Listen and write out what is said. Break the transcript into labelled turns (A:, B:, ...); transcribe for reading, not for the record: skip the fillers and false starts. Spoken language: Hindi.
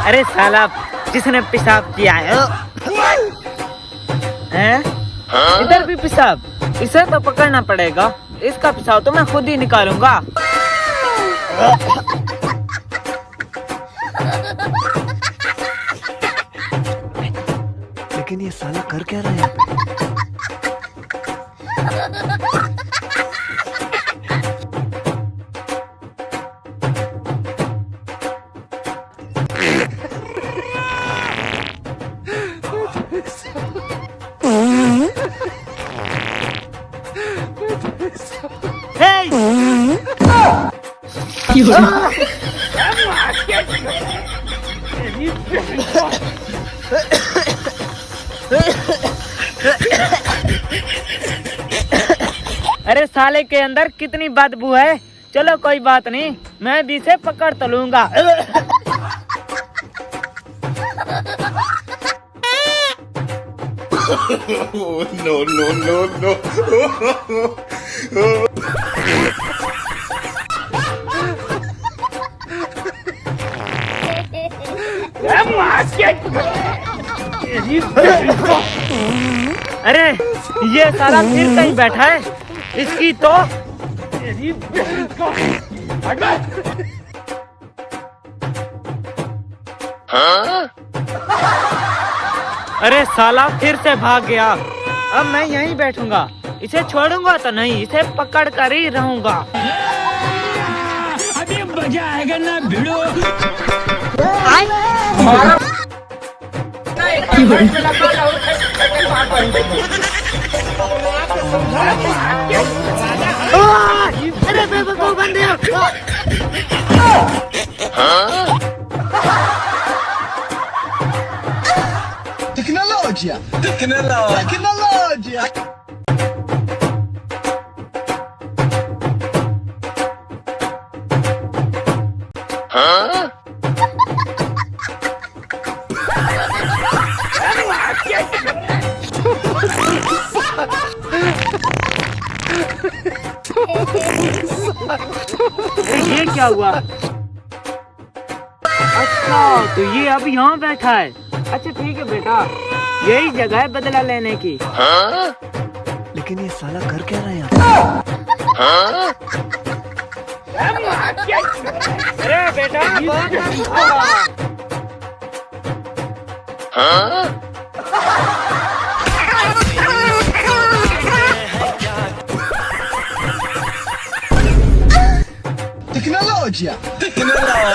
A: अरे साला किसने पेशाब किया है? हैं? इधर भी पेशाब? इसे तो पकड़ना पड़ेगा। इसका पेशाब तो मैं खुद ही निकालूंगा।
B: लेकिन ये साला कर क्या रहा है?
A: अरे साले के अंदर कितनी बदबू है। चलो कोई बात नहीं, मैं भी इसे पकड़ तो लूंगा।
C: No, no, no, no.
A: अरे ये साला फिर कहीं बैठा है। इसकी तो अरे साला फिर से भाग गया। अब मैं यहीं बैठूंगा, इसे छोड़ूंगा तो नहीं, इसे पकड़ कर ही रहूंगा।
D: अभी मजा आएगा ना भिड़ो।
A: अरे बेवकूफ बंदे।
B: Tecnologia! Tecnologia!
A: ये क्या हुआ? अच्छा तो ये अब यहाँ बैठा है। अच्छा ठीक है बेटा, यही जगह है बदला लेने की।
B: लेकिन ये साला कर क्या रहा है यहाँ?
A: अरे बेटा
B: Tecnologia! Tecnologia!